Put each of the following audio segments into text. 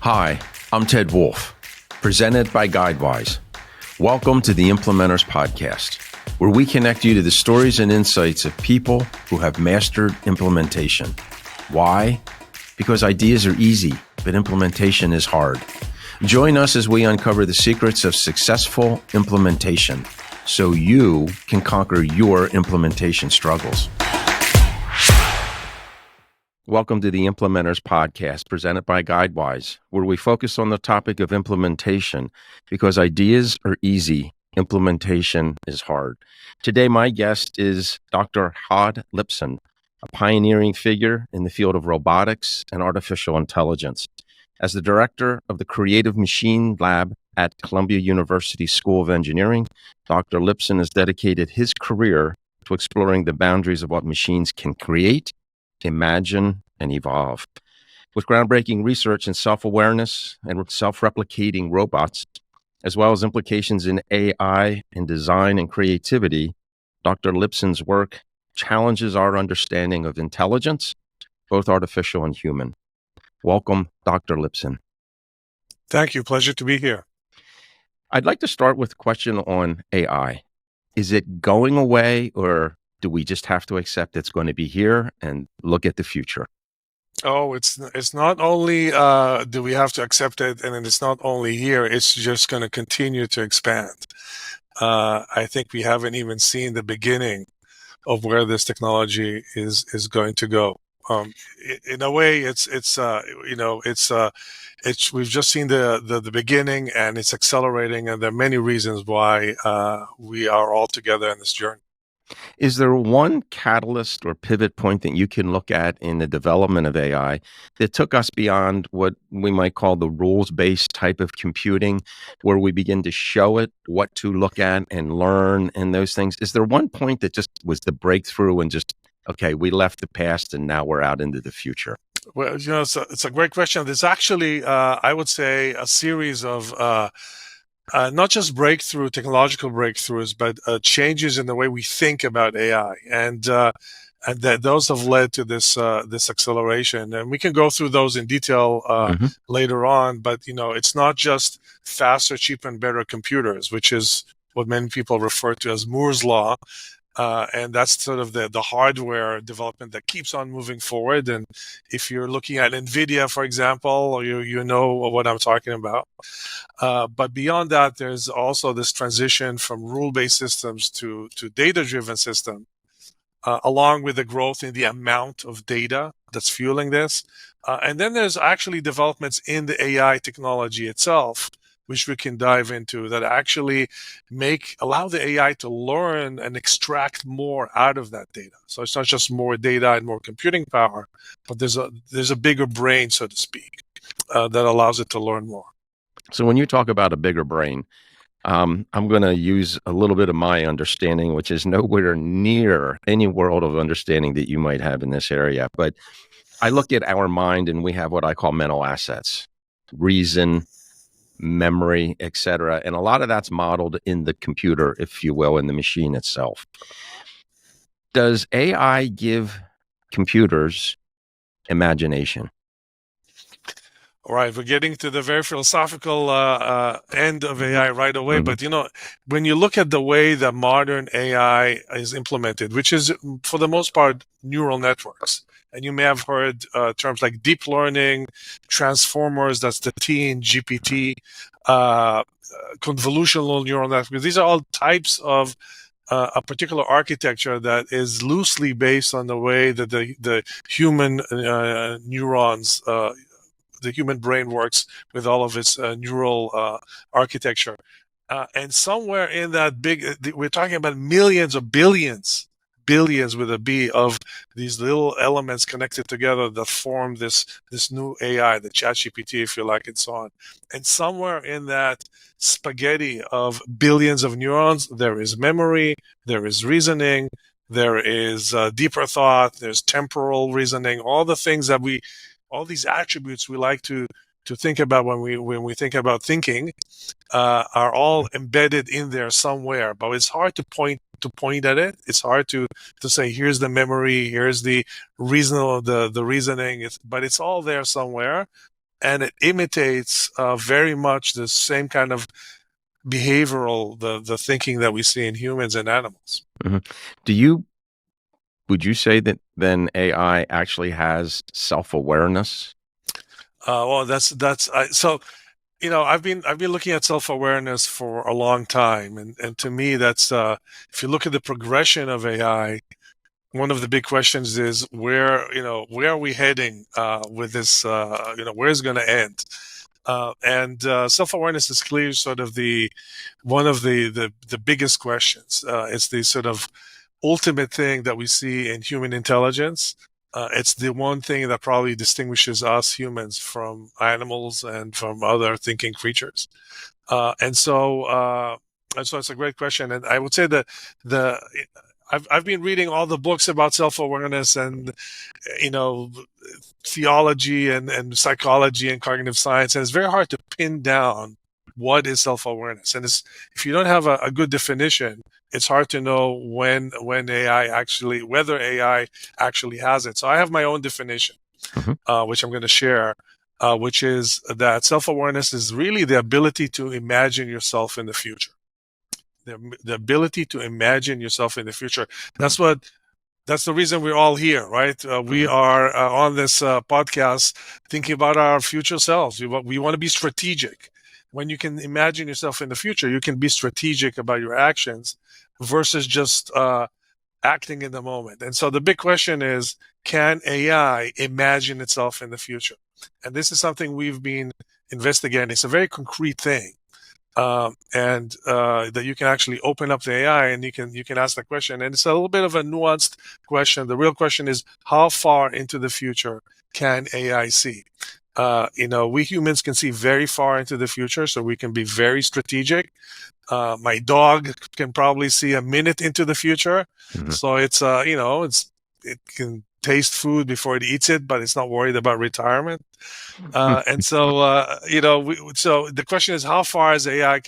Hi, I'm Ted Wolf, presented by Guidewise. Welcome to the Implementors podcast, where we connect you to the stories and insights of people who have mastered implementation. Why? Because ideas are easy, but implementation is hard. Join us as we uncover the secrets of successful implementation so you can conquer your implementation struggles. Welcome to the Implementors podcast presented by Guidewise, where we focus on the topic of implementation because ideas are easy, implementation is hard. Today, my guest is Dr. Hod Lipson, a pioneering figure in the field of robotics and artificial intelligence. As the director of the Creative Machine Lab at Columbia University School of Engineering, Dr. Lipson has dedicated his career to exploring the boundaries of what machines can create, imagine, and evolve. With groundbreaking research in self-awareness and self-replicating robots, as well as implications in AI and design and creativity, Dr. Lipson's work challenges our understanding of intelligence, both artificial and human. Welcome, Dr. Lipson. Thank you. Pleasure to be here. I'd like to start with a question on AI. Is it going away, or do we just have to accept it's going to be here and look at the future? Oh, it's not only do we have to accept it, and then it's not only here, it's just going to continue to expand. I think we haven't even seen the beginning of where this technology is going to go. In a way, it's we've just seen the beginning, and it's accelerating, and there are many reasons why we are all together in this journey. Is there one catalyst or pivot point that you can look at in the development of AI that took us beyond what we might call the rules-based type of computing, where we begin to show it what to look at and learn and those things? Is there one point that just was the breakthrough and just, okay, we left the past and now we're out into the future? Well, it's a great question. There's actually, I would say, a series of not just technological breakthroughs, but changes in the way we think about AI, and that those have led to this acceleration. And we can go through those in detail later on. But it's not just faster, cheaper, and better computers, which is what many people refer to as Moore's law. And that's sort of the hardware development that keeps on moving forward. And if you're looking at NVIDIA, for example, you know what I'm talking about. But beyond that, there's also this transition from rule-based systems to data-driven systems, along with the growth in the amount of data that's fueling this. And then there's actually developments in the AI technology itself, which we can dive into, that actually allow the AI to learn and extract more out of that data. So it's not just more data and more computing power, but there's a bigger brain, so to speak, that allows it to learn more. So when you talk about a bigger brain, I'm going to use a little bit of my understanding, which is nowhere near any world of understanding that you might have in this area. But I look at our mind and we have what I call mental assets, reason, memory, etc. And a lot of that's modeled in the computer, if you will, in the machine itself. Does AI give computers imagination? All right, we're getting to the very philosophical end of AI right away. But when you look at the way that modern AI is implemented, which is for the most part neural networks, and you may have heard terms like deep learning, transformers, that's the T in GPT, convolutional neural networks. These are all types of a particular architecture that is loosely based on the way that the human neurons, the human brain works with all of its neural architecture. And somewhere in that we're talking about millions or billions with a B of these little elements connected together that form this new AI, the ChatGPT, if you like, and so on. And somewhere in that spaghetti of billions of neurons, there is memory, there is reasoning, there is deeper thought, there's temporal reasoning, all the things that all these attributes we like to think about when we think about thinking are all embedded in there somewhere. But it's hard to point at it. It's hard to say here's the memory, here's the reason, the reasoning. But it's all there somewhere. and it imitates very much the same kind of behavioral, the thinking that we see in humans and animals. Mhm. Do you Would you say that then AI actually has self-awareness? Well, so. I've been looking at self-awareness for a long time, and to me, that's if you look at the progression of AI, one of the big questions is where are we heading with this? Where is it going to end? And self-awareness is clearly sort of the one of the biggest questions. It's the sort of ultimate thing that we see in human intelligence. It's the one thing that probably distinguishes us humans from animals and from other thinking creatures. And so it's a great question. And I would say that the I've been reading all the books about self-awareness and you know theology and psychology and cognitive science, and it's very hard to pin down what is self-awareness. And if you don't have a good definition, it's hard to know whether AI actually has it. So I have my own definition, Mhm. which I'm going to share, which is that self-awareness is really the ability to imagine yourself in the future. The ability to imagine yourself in the future. That's the reason we're all here, right? We Mhm. are on this podcast thinking about our future selves. We want to be strategic. When you can imagine yourself in the future, you can be strategic about your actions versus just acting in the moment. And so the big question is, can AI imagine itself in the future? And this is something we've been investigating. It's a very concrete thing. And that you can actually open up the AI and you can ask the question, and it's a little bit of a nuanced question. The real question is, how far into the future can AI see? We humans can see very far into the future, so we can be very strategic. My dog can probably see a minute into the future, Mhm. so it can taste food before it eats it, but it's not worried about retirement. So the question is, how far is AI?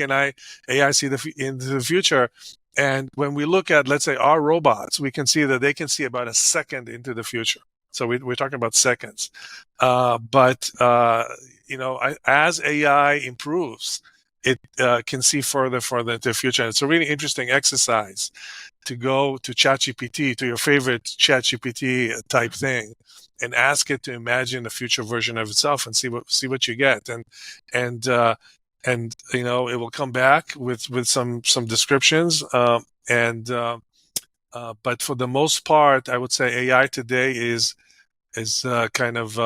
AI see into the future? And when we look at, let's say, our robots, we can see that they can see about a second into the future. So we're talking about seconds. As AI improves, it can see further into the future. And it's a really interesting exercise to go to ChatGPT, to your favorite ChatGPT type thing, and ask it to imagine a future version of itself and see what you get. And it will come back with some descriptions. But for the most part, I would say AI today is kind of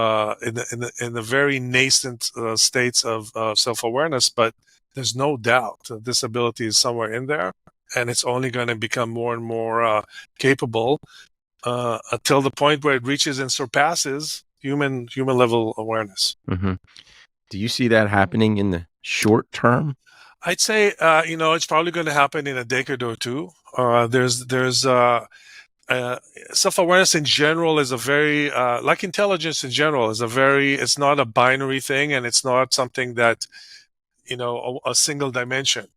in the very nascent states of self-awareness, but there's no doubt that this ability is somewhere in there, and it's only going to become more and more capable until the point where it reaches and surpasses human level awareness. Mhm. Do you see that happening in the short term? I'd say it's probably going to happen in a decade or two. There's uh, self-awareness in general is a very like intelligence in general is a very it's not a binary thing, and it's not something that a single dimension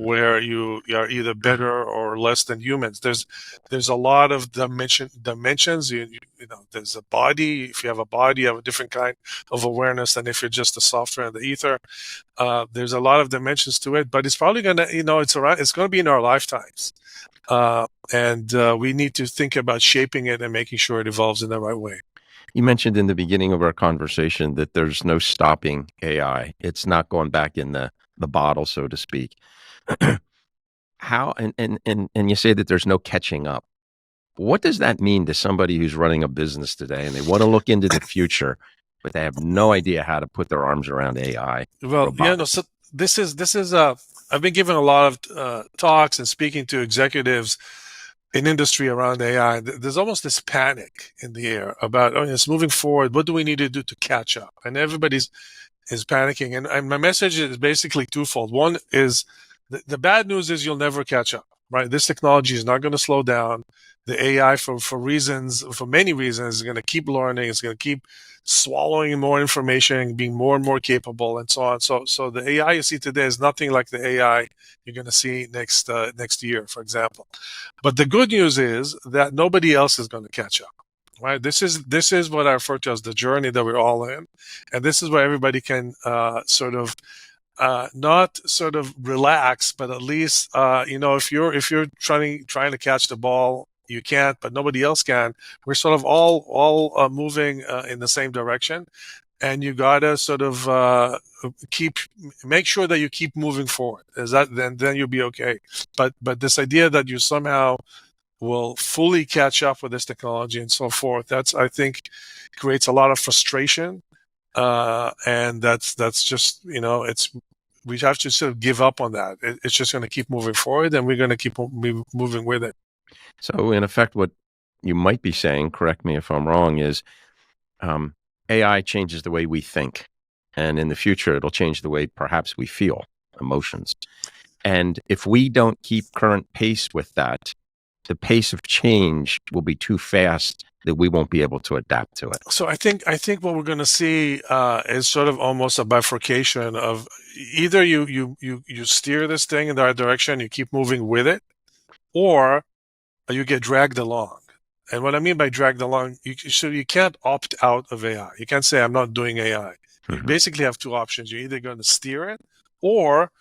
where you are either better or less than humans. There's a lot of dimensions. There's a body. If you have a body, you have a different kind of awareness than if you're just a software in the ether. There's a lot of dimensions to it, but it's probably gonna it's going to be in our lifetimes. And we need to think about shaping it and making sure it evolves in the right way. You mentioned in the beginning of our conversation that there's no stopping AI. It's not going back in the bottle, so to speak. How and you say that there's no catching up. What does that mean to somebody who's running a business today and they want to look into the future, but they have no idea how to put their arms around AI, Well, yeah, no. robotics? So this is. I've been giving a lot of talks and speaking to executives in industry around AI. There's almost this panic in the air about, it's moving forward. What do we need to do to catch up? And everybody's is panicking. And my message is basically twofold. One is the bad news is you'll never catch up, right? This technology is not going to slow down. The AI, for many reasons, is going to keep learning. It's going to keep swallowing more information, being more and more capable, and so on. So the AI you see today is nothing like the AI you're going to see next year, for example. But the good news is that nobody else is going to catch up. Right. This is what I refer to as the journey that we're all in, and this is where everybody can sort of not sort of relax, but at least if you're trying to catch the ball, you can't, but nobody else can. We're sort of all moving in the same direction, and you gotta sort of keep make sure that you keep moving forward. Is that then you'll be okay. But this idea that you somehow will fully catch up with this technology and so forth, that's I think creates a lot of frustration, and that's just it's we have to sort of give up on that. It's just going to keep moving forward, and we're going to keep moving with it. So, in effect, what you might be saying, correct me if I'm wrong, is um, AI changes the way we think. And in the future, it'll change the way perhaps we feel emotions. And if we don't keep current pace with that, the pace of change will be too fast that we won't be able to adapt to it. So I think what we're going to see is sort of almost a bifurcation of either you steer this thing in the right direction, you keep moving with it, or you get dragged along. And what I mean by dragged along, you can't opt out of AI. You can't say I'm not doing AI. You Mhm. basically have two options. You're either going to steer it, or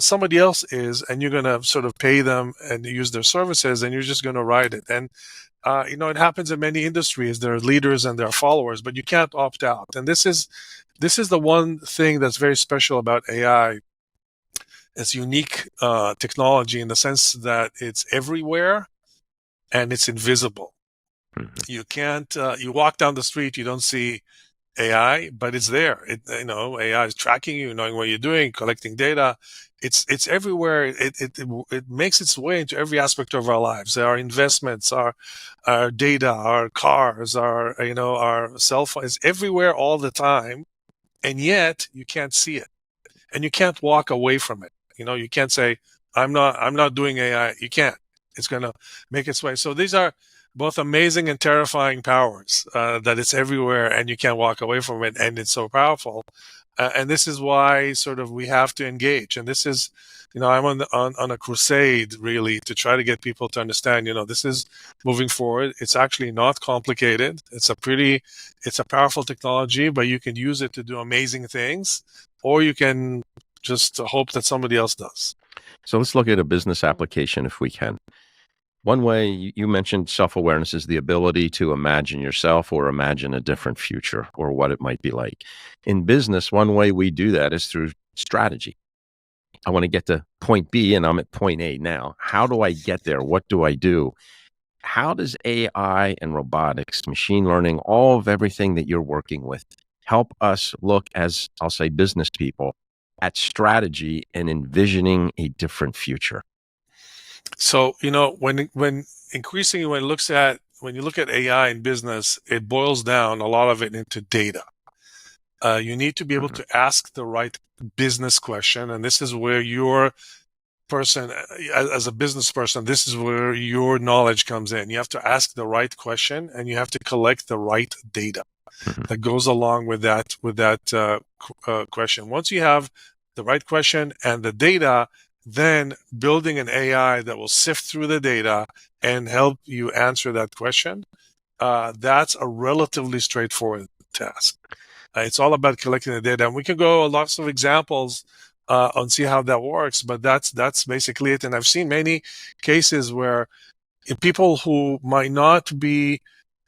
somebody else is, and you're going to sort of pay them and use their services, and you're just going to ride it. And it happens in many industries. There are leaders and there are followers, but you can't opt out. And this is the one thing that's very special about AI. It's unique technology in the sense that it's everywhere and it's invisible. Mhm. You can't. You walk down the street, you don't see AI, but it's there. AI is tracking you, knowing what you're doing, collecting data. It's everywhere. It makes its way into every aspect of our lives. Our investments, our data, our cars, our cell phones, everywhere all the time, and yet you can't see it, and you can't walk away from it. You can't say I'm not doing AI. You can't. It's going to make its way. So these are both amazing and terrifying powers, that it's everywhere and you can't walk away from it, and it's so powerful. And this is why sort of we have to engage. And this is, I'm on a crusade really to try to get people to understand, this is moving forward. It's actually not complicated. It's a powerful technology, but you can use it to do amazing things, or you can just hope that somebody else does. So let's look at a business application if we can. One way you mentioned self-awareness is the ability to imagine yourself or imagine a different future or what it might be like. In business, one way we do that is through strategy. I want to get to point B and I'm at point A now. How do I get there? What do I do? How does AI and robotics, machine learning, all of everything that you're working with help us look, as I'll say, business people, at strategy and envisioning a different future? So, when increasingly when you look at AI in business, it boils down a lot of it into data. You need to be able Mhm. to ask the right business question, and this is where your person, as a business person, this is where your knowledge comes in. You have to ask the right question, and you have to collect the right data Mhm. that goes along with that question. Once you have the right question and the data, then building an AI that will sift through the data and help you answer that question, that's a relatively straightforward task. It's all about collecting the data, and we can go lots of examples and see how that works. But that's basically it. And I've seen many cases where people who might not be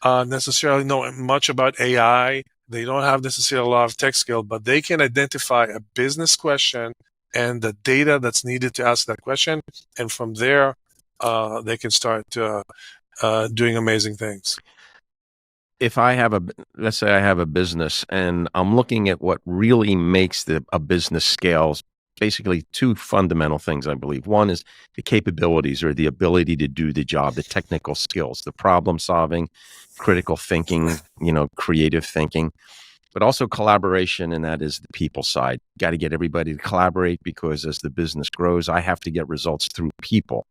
necessarily know much about AI, they don't have necessarily a lot of tech skill, but they can identify a business question and the data that's needed to ask that question, and from there, they can start doing amazing things. If I have let's say I have a business and I'm looking at what really makes a business scales, basically two fundamental things, I believe. One is the capabilities or the ability to do the job, the technical skills, the problem solving, critical thinking, creative thinking, but also collaboration. And that is the people side. Got to get everybody to collaborate because as the business grows, I have to get results through people.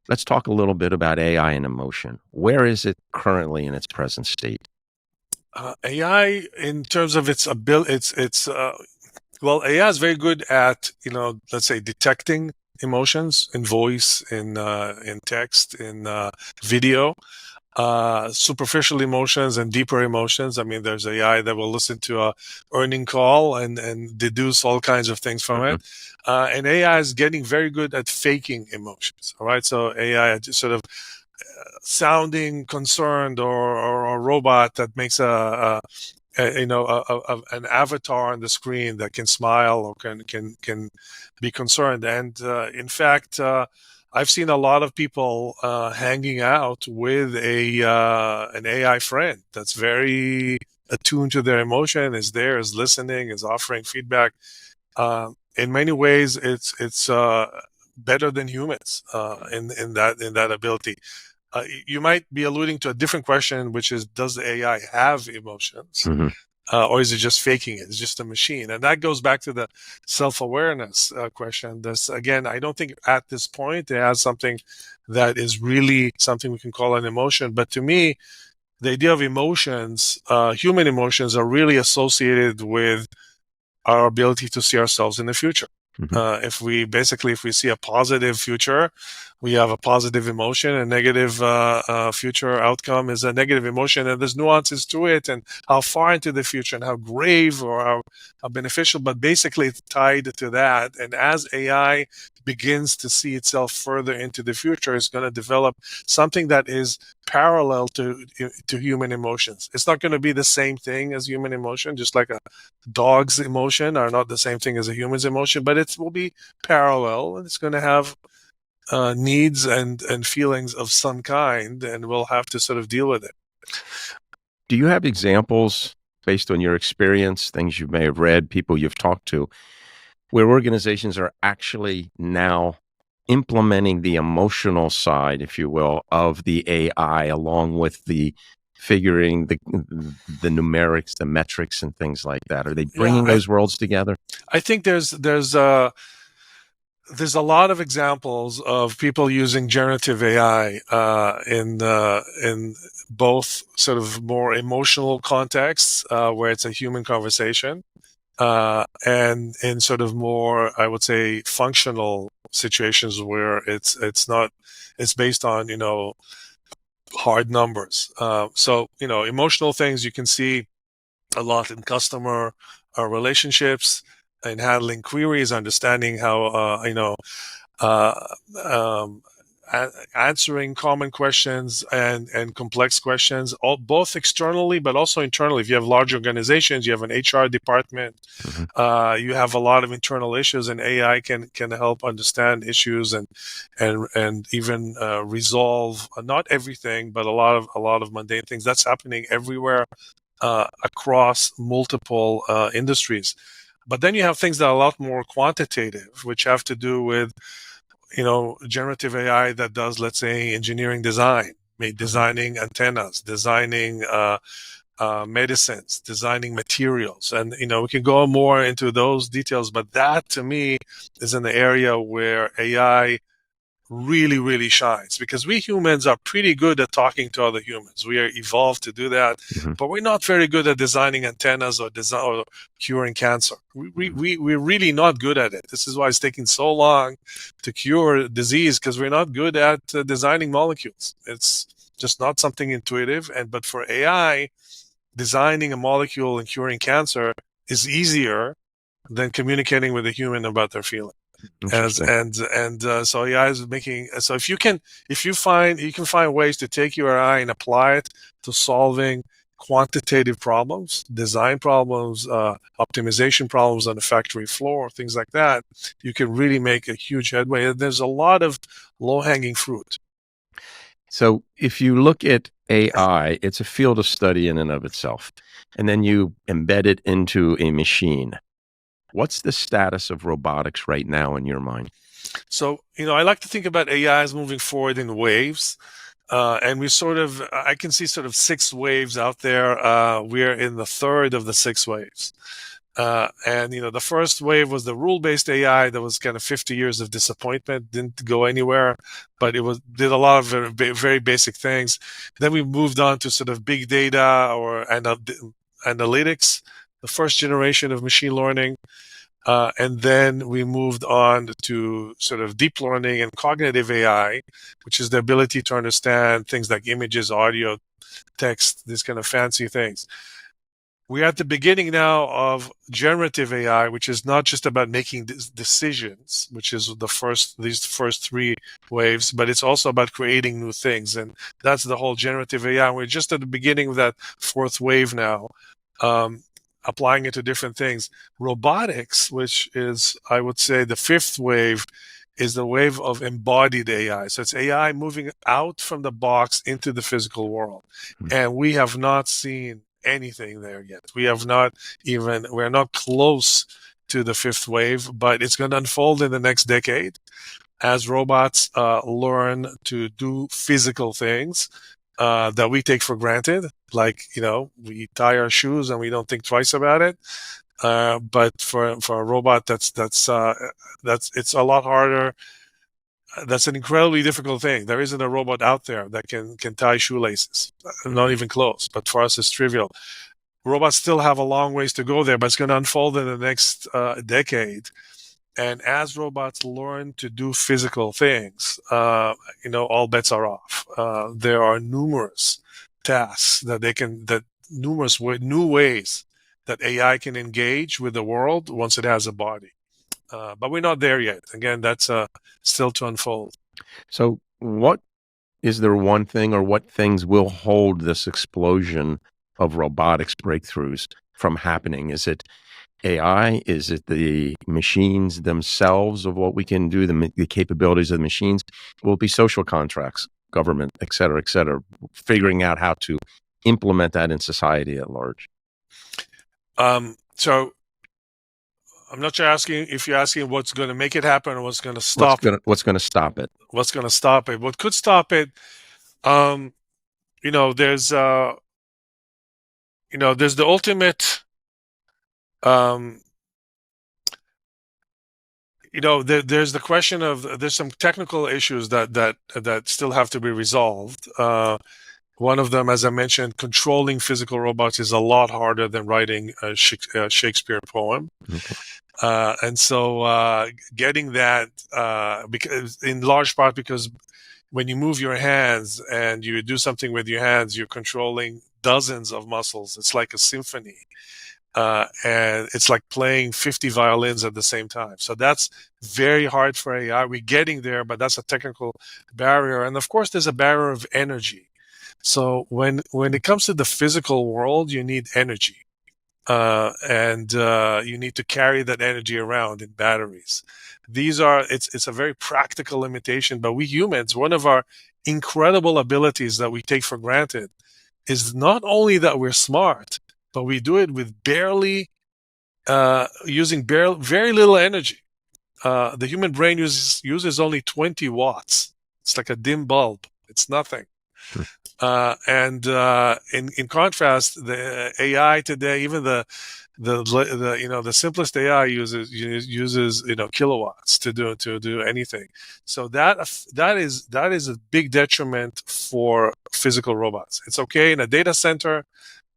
Let's talk a little bit about AI and emotion. Where is it currently in its present state? AI, in terms of its ability, it's well, AI is very good at let's say detecting emotions in voice, in text, in video. superficial emotions and deeper emotions. I mean, there's AI that will listen to a earning call and deduce all kinds of things from Mhm. it. And AI is getting very good at faking emotions. All right, so AI just sort of sounding concerned, or a robot that makes an avatar on the screen that can smile or can be concerned. And in fact, I've seen a lot of people hanging out with an AI friend that's very attuned to their emotion, is there, is listening, is offering feedback. In many ways, it's better than humans in that ability. You might be alluding to a different question, which is, does the AI have emotions? Mhm. Or is it just faking it? It's just a machine. And that goes back to the self-awareness question. This, again, I don't think at this point it has something that is really something we can call an emotion. But to me, the idea of emotions, human emotions, are really associated with our ability to see ourselves in the future. Mhm. If we see a positive future, we have a positive emotion. A negative future outcome is a negative emotion, and there's nuances to it, and how far into the future, and how grave or how beneficial. But basically, it's tied to that. And as AI begins to see itself further into the future, it's going to develop something that is parallel to human emotions. It's not going to be the same thing as human emotion, just like a dog's emotion are not the same thing as a human's emotion, but it will be parallel, and it's going to have needs and feelings of some kind, and we'll have to sort of deal with it. Do you have examples based on your experience, things you may have read, people you've talked to, where organizations are actually now implementing the emotional side, if you will, of the AI, along with the figuring, the numerics, the metrics, and things like that? Are they Yeah, bringing those worlds together? I think there's a lot of examples of people using generative AI in both sort of more emotional contexts where it's a human conversation, and in sort of more, I would say, functional situations where it's based on hard numbers. So emotional things you can see a lot in customer relationships, in handling queries, understanding how uh, um, answering common questions and complex questions, both externally but also internally. If you have large organizations, you have an HR department, Mhm. you have a lot of internal issues, and AI can help understand issues and even resolve not everything, but a lot of mundane things. That's happening everywhere across multiple industries. But then you have things that are a lot more quantitative, which have to do with generative AI that does, let's say, engineering design, Mhm. designing antennas, designing medicines, designing materials. And we can go more into those details, but that to me is an area where AI really, really shines, because we humans are pretty good at talking to other humans. We are evolved to do that, Mhm. but we're not very good at designing antennas or curing cancer. We're really not good at it. This is why it's taking so long to cure disease, because we're not good at designing molecules. It's just not something intuitive. But for AI, designing a molecule and curing cancer is easier than communicating with a human about their feelings. As Interesting. and So AI is making, so if you can find ways to take your AI and apply it to solving quantitative problems, design problems, optimization problems on the factory floor, things like that, you can really make a huge headway. And there's a lot of low-hanging fruit. So if you look at AI, it's a field of study in and of itself, and then you embed it into a machine. What's the status of robotics right now in your mind? So, I like to think about AI as moving forward in waves. And I can see sort of six waves out there. We're in the third of the six waves. And the first wave was the rule-based AI that was kind of 50 years of disappointment, didn't go anywhere, but did a lot of very basic things. Then we moved on to sort of big data or analytics, the first generation of machine learning. And then we moved on to sort of deep learning and cognitive AI, which is the ability to understand things like images, audio, text, these kind of fancy things. We're at the beginning now of generative AI, which is not just about making decisions, which is these first three waves, but it's also about creating new things. And that's the whole generative AI. We're just at the beginning of that fourth wave now, applying it to different things. Robotics, which is, I would say, the fifth wave, is the wave of embodied AI. So it's AI moving out from the box into the physical world. And we have not seen anything there yet. We're not close to the fifth wave, but it's going to unfold in the next decade as robots learn to do physical things that we take for granted. Like, we tie our shoes and we don't think twice about it. But for a robot, that's it's a lot harder. That's an incredibly difficult thing. There isn't a robot out there that can tie shoelaces, not even close. But for us, it's trivial. Robots still have a long ways to go there, but it's going to unfold in the next decade. And as robots learn to do physical things, all bets are off. There are numerous tasks numerous new ways that AI can engage with the world once it has a body. But we're not there yet. Again, that's still to unfold. So what is there one thing or what things will hold this explosion of robotics breakthroughs from happening? Is it AI? Is it the machines themselves of what we can do, the capabilities of the machines? Will it be social contracts, government, et cetera, figuring out how to implement that in society at large? So I'm not sure if you're asking what's going to make it happen or what's going to stop it. What's going to stop it? What's going to stop it? What could stop it? There's the ultimate. There's the question of there's some technical issues that still have to be resolved. One of them, as I mentioned, controlling physical robots is a lot harder than writing a Shakespeare poem. Okay. And so getting that, because in large part because when you move your hands and you do something with your hands, you're controlling dozens of muscles. It's like a symphony. And it's like playing 50 violins at the same time. So that's very hard for AI. We're getting there, but that's a technical barrier. And of course, there's a barrier of energy. So when it comes to the physical world, you need energy. And you need to carry that energy around in batteries. It's a very practical limitation, but we humans, one of our incredible abilities that we take for granted is not only that we're smart, but we do it with using very little energy. The human brain uses only 20 watts. It's like a dim bulb. It's nothing. And in contrast, the AI today, even the simplest AI uses kilowatts to do anything. So that is a big detriment for physical robots. It's okay in a data center.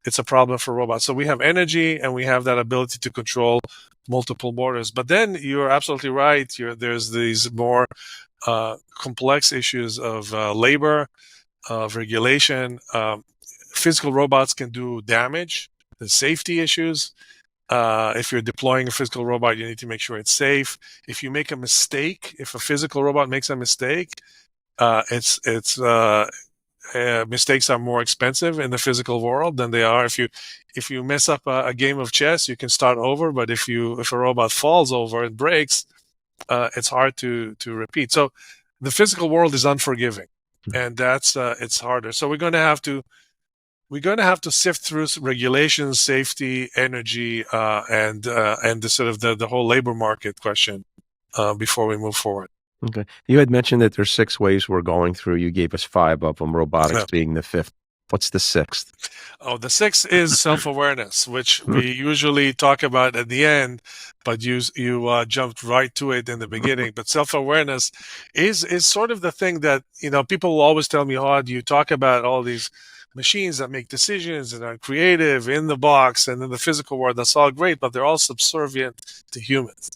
It's a problem for robots. So we have energy and we have that ability to control multiple borders. But then you're absolutely right. There's these more complex issues of labor, of regulation. Physical robots can do damage. The safety issues. If you're deploying a physical robot, you need to make sure it's safe. If you make a mistake, if a physical robot makes a mistake, mistakes are more expensive in the physical world than they are if you mess up a game of chess. You can start over, but if a robot falls over and breaks, it's hard to repeat. So the physical world is unforgiving, and that's it's harder. So we're going to have to sift through regulations, safety, energy, and the sort of the whole labor market question before we move forward. Okay. You had mentioned that there's 6 waves we're going through. You gave us 5 of them, robotics being the 5th. What's the 6th? Oh, the 6th is self-awareness, which we usually talk about at the end, but you jumped right to it in the beginning. But self-awareness is sort of the thing that, people will always tell me, Hod, you talk about all these machines that make decisions and are creative in the box and in the physical world. That's all great, but they're all subservient to humans.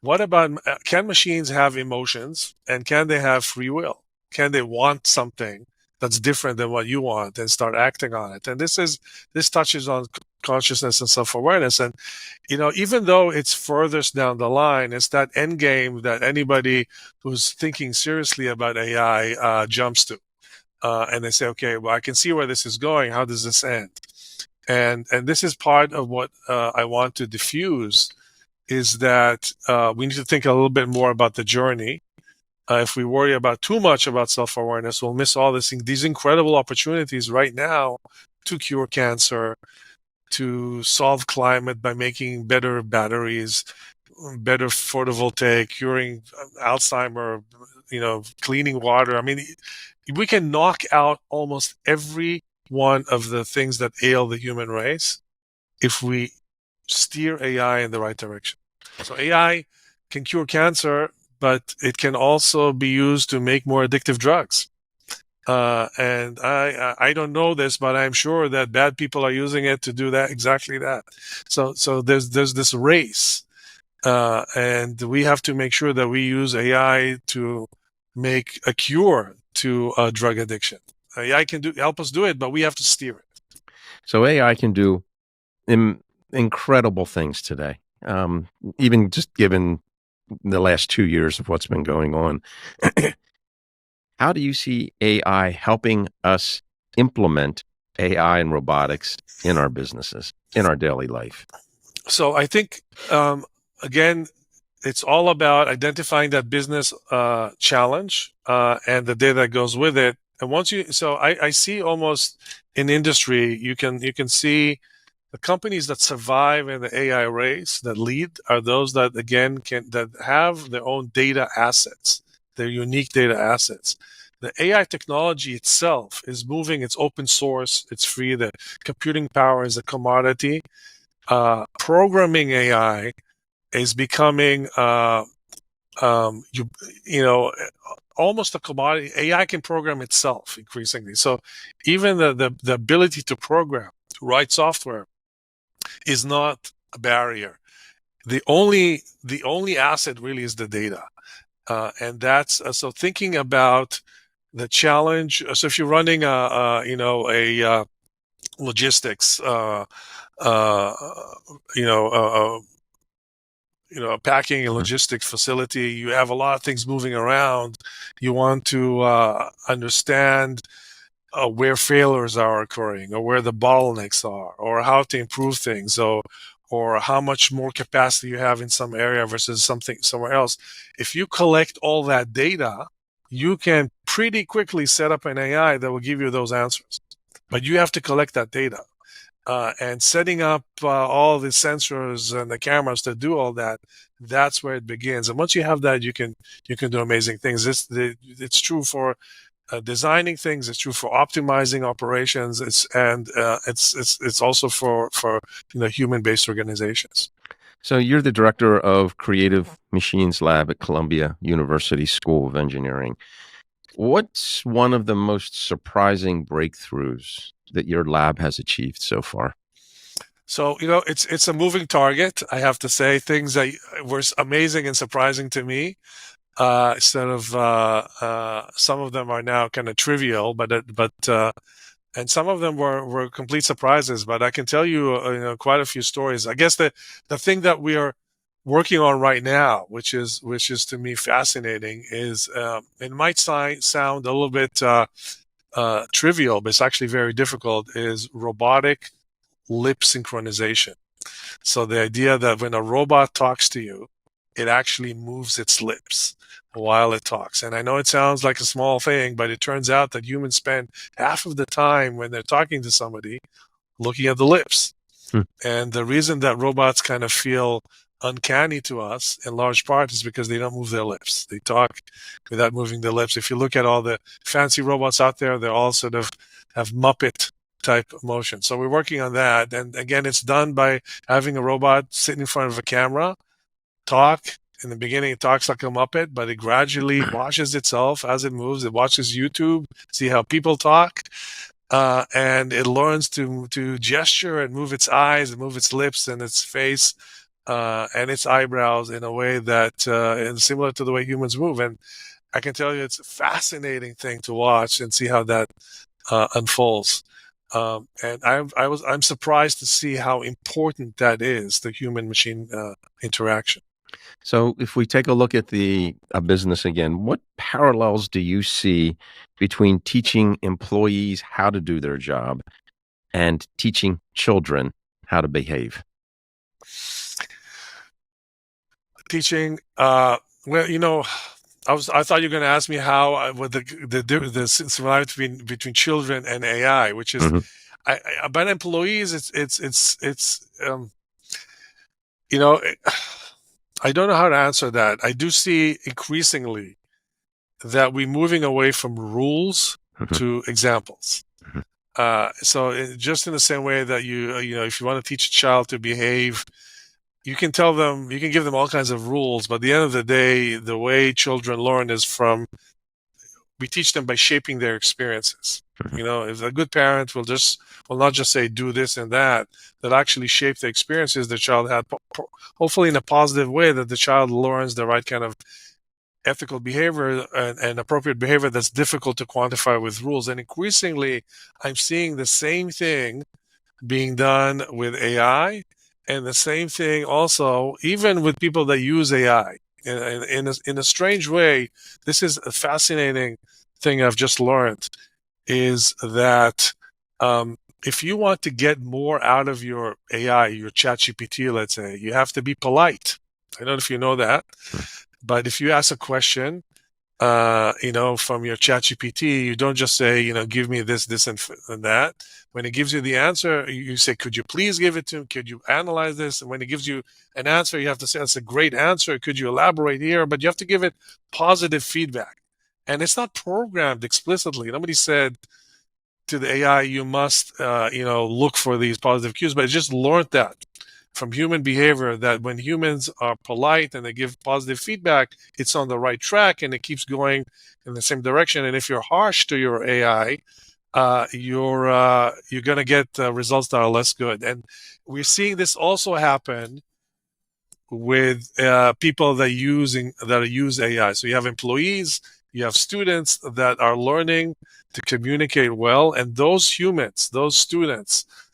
What about, can machines have emotions, and can they have free will? Can they want something that's different than what you want and start acting on it? And this touches on consciousness and self-awareness. And even though it's furthest down the line, it's that end game that anybody who's thinking seriously about AI jumps to. And they say, okay, well, I can see where this is going. How does this end? And this is part of what I want to diffuse, is that we need to think a little bit more about the journey. If we worry about too much about self-awareness, we'll miss all these incredible opportunities right now to cure cancer, to solve climate by making better batteries, better photovoltaic, curing Alzheimer, cleaning water. I mean, we can knock out almost every one of the things that ail the human race if we steer AI in the right direction. So AI can cure cancer, but it can also be used to make more addictive drugs. And I don't know this, but I'm sure that bad people are using it to do that, exactly that. So there's this race, and we have to make sure that we use AI to make a cure to drug addiction. AI can help us do it, but we have to steer it. So AI can do incredible things today, even just given the last 2 years of what's been going on. How do you see AI helping us implement AI and robotics in our businesses, in our daily life? So I think, again, it's all about identifying that business challenge and the data that goes with it. And I see almost in industry, you can see the companies that survive in the AI race, that lead, are those that again that have their own data assets, their unique data assets. The AI technology itself is moving. It's open source. It's free. The computing power is a commodity. Programming AI is becoming almost a commodity. AI can program itself increasingly. So even the ability to program, to write software, is not a barrier. The only asset really is the data, and that's so thinking about the challenge. So if you're running a logistics, a packing and logistics facility, you have a lot of things moving around. You want to understand where failures are occurring, or where the bottlenecks are, or how to improve things, or how much more capacity you have in some area versus something somewhere else. If you collect all that data, you can pretty quickly set up an AI that will give you those answers. But you have to collect that data. And setting up all the sensors and the cameras to do all that, that's where it begins. And once you have that, you can do amazing things. It's true for designing things. It's true for optimizing operations. It's also for human-based organizations. So you're the director of Creative Machines Lab at Columbia University School of Engineering. What's one of the most surprising breakthroughs that your lab has achieved so far? So, it's a moving target. I have to say, things that were amazing and surprising to me, instead of some of them are now kind of trivial, but and some of them were complete surprises. But I can tell you, quite a few stories. I guess the thing that we are working on right now, which is to me fascinating, is it might sound a little bit trivial, but it's actually very difficult. Is robotic lip synchronization. So the idea that when a robot talks to you, it actually moves its lips while it talks. And I know it sounds like a small thing, but it turns out that humans spend half of the time when they're talking to somebody looking at the lips. And the reason that robots kind of feel uncanny to us in large part is because they don't move their lips. They talk without moving their lips. If you look at all the fancy robots out there, they all sort of have Muppet type motion. So we're working on that. And again, it's done by having a robot sit in front of a camera, talk. In the beginning, it talks like a Muppet, but it gradually watches itself as it moves. It watches YouTube, see how people talk. and it learns to gesture and move its eyes and move its lips and its face and its eyebrows in a way that is similar to the way humans move. And I can tell you, it's a fascinating thing to watch and see how that unfolds. And I'm surprised to see how important that is, the human-machine interaction. So if we take a look at a business again, what parallels do you see between teaching employees how to do their job and teaching children how to behave? Teaching, well, I thought you were going to ask me how what the similarity between children and AI, which is, Hmm. about employees, it's you know, I don't know how to answer that. I do see increasingly that we're moving away from rules Hmm. to examples. So just in the same way that if you want to teach a child to behave, you can give them all kinds of rules, but at the end of the day, the way children learn is we teach them by shaping their experiences. If a good parent will not just say do this and that, they'll actually shape the experiences the child had, hopefully in a positive way, that the child learns the right kind of ethical behavior and appropriate behavior that's difficult to quantify with rules. And increasingly, I'm seeing the same thing being done with AI, and the same thing also even with people that use AI. In a strange way, this is a fascinating thing I've just learned, is that if you want to get more out of your AI, your ChatGPT, let's say, you have to be polite. I don't know if you know that, but if you ask a question, from your ChatGPT, you don't just say, give me this, and that. When it gives you the answer, you say, could you please give it to me? Could you analyze this? And when it gives you an answer, you have to say, that's a great answer. Could you elaborate here? But you have to give it positive feedback. And it's not programmed explicitly. Nobody said to the AI, you must, look for these positive cues, but it just learned that from human behavior, that when humans are polite and they give positive feedback, it's on the right track and it keeps going in the same direction. And if you're harsh to your AI, you're going to get results that are less good. And we're seeing this also happen with people that use AI. So you have employees, you have students that are learning to communicate well, and those students that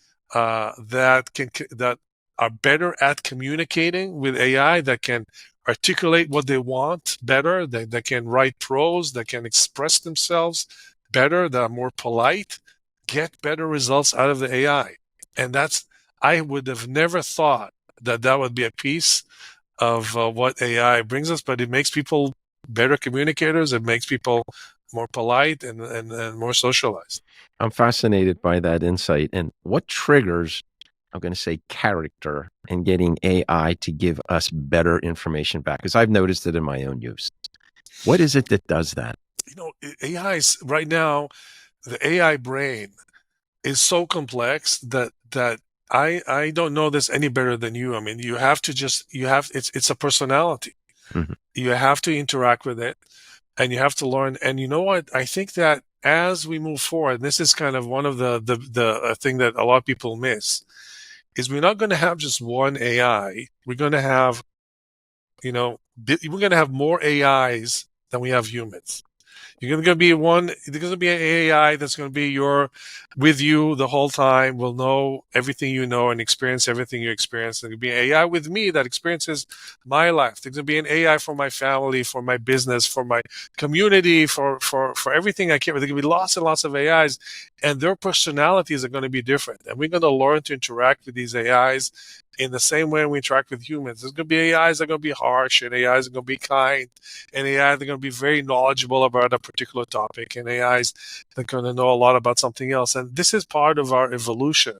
are better at communicating with AI, that can articulate what they want better, that can write prose, that can express themselves better, that are more polite, get better results out of the AI. And I would have never thought that would be a piece of what AI brings us, but it makes people better communicators. It makes people more polite and more socialized. I'm fascinated by that insight. And what triggers, I'm going to say, character in getting AI to give us better information back? Because I've noticed it in my own use. What is it that does that? AI is right now, the AI brain is so complex that I don't know this any better than you. I mean, it's a personality. Mhm. You have to interact with it, and you have to learn. And you know what? I think that as we move forward, this is kind of one of the thing that a lot of people miss, is we're not going to have just one AI. We're going to have, we're going to have more AIs than we have humans. You're going to be there's going to be an AI that's going to be with you the whole time, will know everything you know and experience everything you experience. There's going to be an AI with me that experiences my life. There's going to be an AI for my family, for my business, for my community, for everything I care about. There's going to be lots and lots of AIs, and their personalities are going to be different. And we're going to learn to interact with these AIs in the same way we interact with humans. There's going to be AIs that are going to be harsh, and AIs that are going to be kind, and AI they're going to be very knowledgeable about a particular topic, and AIs they're going to know a lot about something else. And this is part of our evolution.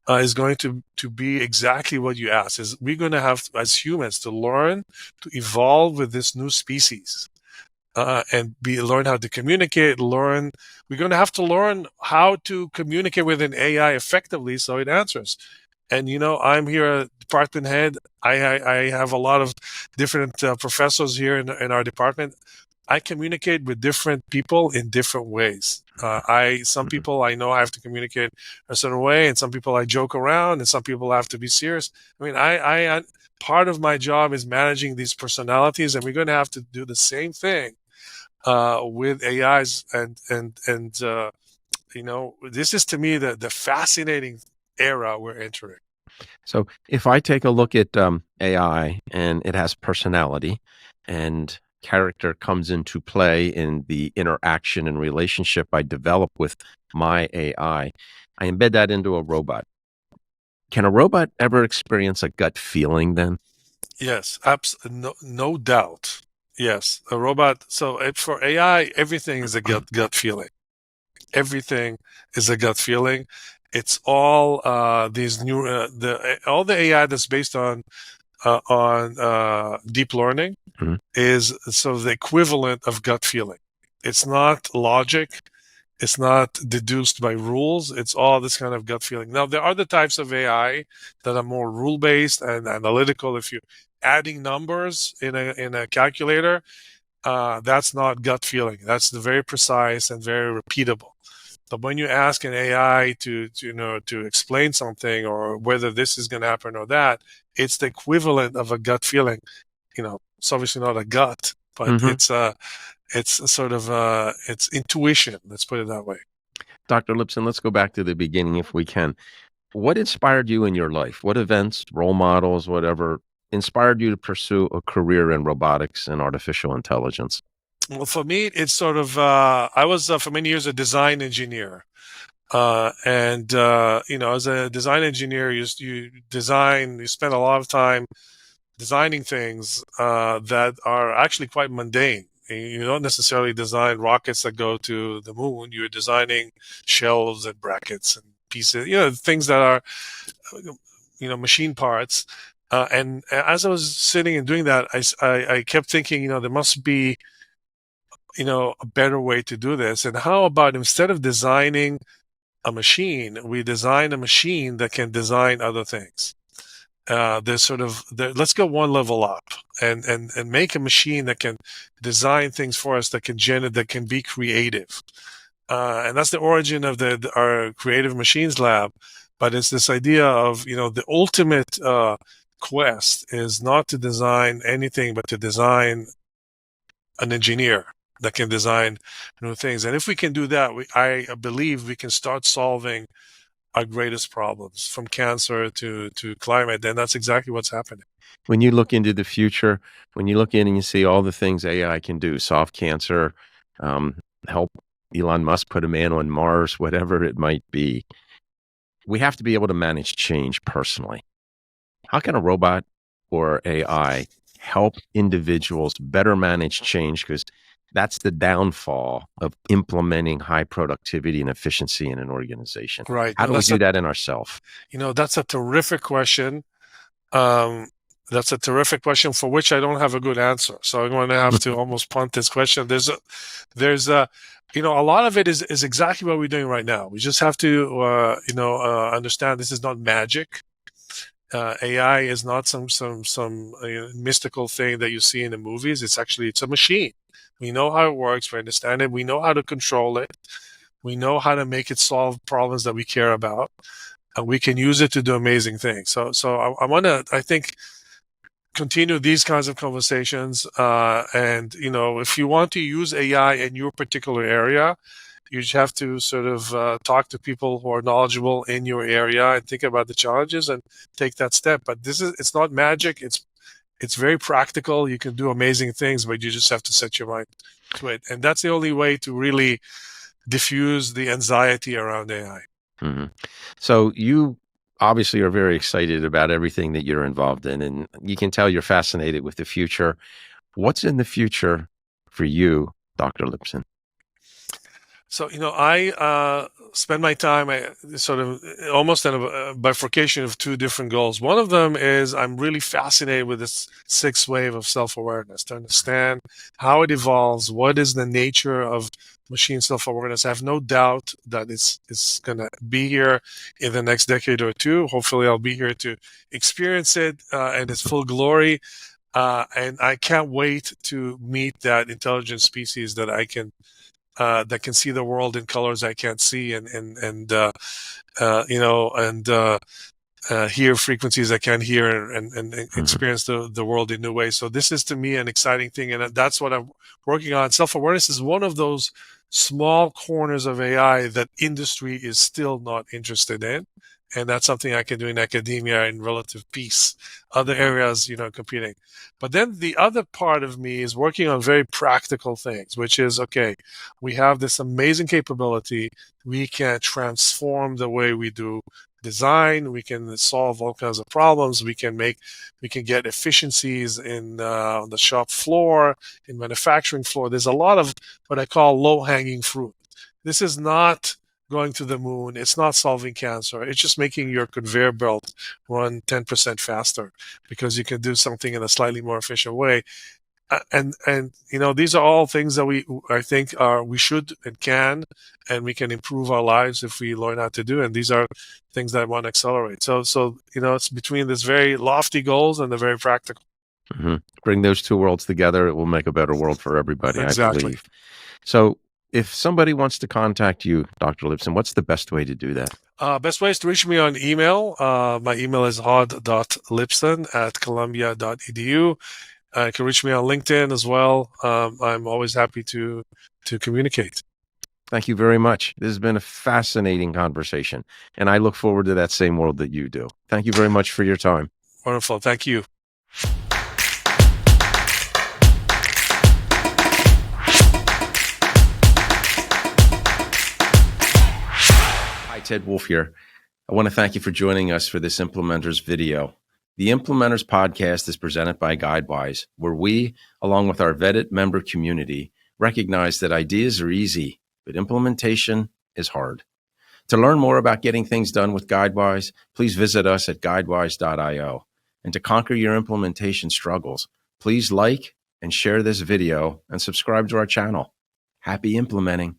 Is going to be exactly what you asked. Is we're going to have, as humans, to learn to evolve with this new species, and learn how to communicate. We're going to have to learn how to communicate with an AI effectively, so it answers. And I'm here a department head. I have a lot of different professors here in our department. I communicate with different people in different ways. Some people I know I have to communicate a certain way, and some people I joke around, and some people have to be serious. I mean, part of my job is managing these personalities, and we're going to have to do the same thing with AIs, and this is to me the fascinating era we're entering. So if I take a look at AI and it has personality and character comes into play in the interaction and relationship I develop with my AI, I embed that into a robot. Can a robot ever experience a gut feeling then? Yes, no doubt. Yes, a robot. So for AI, everything is a gut feeling. Everything is a gut feeling. It's all these new all the AI that's based on deep learning Mhm. is sort of the equivalent of gut feeling. It's not logic. It's not deduced by rules. It's all this kind of gut feeling. Now, there are the types of AI that are more rule based and analytical. If you're adding numbers in a calculator, that's not gut feeling. That's the very precise and very repeatable. But when you ask an AI to explain something or whether this is going to happen or that, it's the equivalent of a gut feeling. It's obviously not a gut, but Mhm. it's sort of it's intuition. Let's put it that way. Dr. Lipson, let's go back to the beginning if we can. What inspired you in your life? What events, role models, whatever, inspired you to pursue a career in robotics and artificial intelligence? Well, for me, it's sort of I was for many years a design engineer. And as a design engineer, you design, you spend a lot of time designing things that are actually quite mundane. You don't necessarily design rockets that go to the moon. You're designing shelves and brackets and pieces, things that are, machine parts. And as I was sitting and doing that, I kept thinking, there must be, a better way to do this. And how about instead of designing a machine, we design a machine that can design other things. Let's go one level up and make a machine that can design things for us that can be creative. And that's the origin of our creative machines lab. But it's this idea of the ultimate quest is not to design anything, but to design an engineer that can design new things. And if we can do that, I believe we can start solving our greatest problems, from cancer to climate. And that's exactly what's happening. When you look into the future, when you look in and you see all the things AI can do, solve cancer, help Elon Musk put a man on Mars, whatever it might be, we have to be able to manage change personally. How can a robot or AI help individuals better manage change? Because that's the downfall of implementing high productivity and efficiency in an organization. Right. How do we do that in ourselves? That's a terrific question. Um, that's a terrific question for which I don't have a good answer. So I'm going to have to almost punt this question. A lot of it is exactly what we're doing right now. We just have to, understand this is not magic. AI is not some mystical thing that you see in the movies. It's a machine. We know how it works. We understand it. We know how to control it. We know how to make it solve problems that we care about, and we can use it to do amazing things. So I want to, I think, continue these kinds of conversations. And if you want to use AI in your particular area, you just have to sort of talk to people who are knowledgeable in your area and think about the challenges and take that step. But it's not magic. It's very practical. You can do amazing things, but you just have to set your mind to it. And that's the only way to really diffuse the anxiety around AI. Mhm. So you obviously are very excited about everything that you're involved in, and you can tell you're fascinated with the future. What's in the future for you, Dr. Lipson? So, I spend my time sort of almost in a bifurcation of two different goals. One of them is I'm really fascinated with this sixth wave of self-awareness, to understand how it evolves, what is the nature of machine self-awareness. I have no doubt that it's going to be here in the next decade or two. Hopefully, I'll be here to experience it in its full glory. And I can't wait to meet that intelligent species that I can that can see the world in colors I can't see, hear frequencies I can't hear, and experience the world in new ways. So this is, to me, an exciting thing, and that's what I'm working on. Self-awareness is one of those small corners of AI that industry is still not interested in, and that's something I can do in academia in relative peace. Other areas, competing. But then the other part of me is working on very practical things, which is, okay, we have this amazing capability. We can transform the way we do design. We can solve all kinds of problems. We can get efficiencies in on the shop floor, in manufacturing floor. There's a lot of what I call low-hanging fruit. This is not going to the moon. It's not solving cancer. It's just making your conveyor belt run 10% faster because you can do something in a slightly more efficient way. And these are all things that I think we should and can, and we can improve our lives if we learn how to do. And these are things that I want to accelerate. So it's between this very lofty goals and the very practical. Bring those two worlds together, it will make a better world for everybody. Exactly. I believe. So if somebody wants to contact you, Dr. Lipson, what's the best way to do that? Best way is to reach me on email. My email is hod.lipson@columbia.edu. You can reach me on LinkedIn as well. I'm always happy to communicate. Thank you very much. This has been a fascinating conversation, and I look forward to that same world that you do. Thank you very much for your time. Wonderful. Thank you. Hi, Ted Wolf here. I want to thank you for joining us for this Implementors video. The Implementors podcast is presented by Guidewise, where we, along with our vetted member community, recognize that ideas are easy, but implementation is hard. To learn more about getting things done with Guidewise, please visit us at guidewise.io. And to conquer your implementation struggles, please like and share this video and subscribe to our channel. Happy implementing.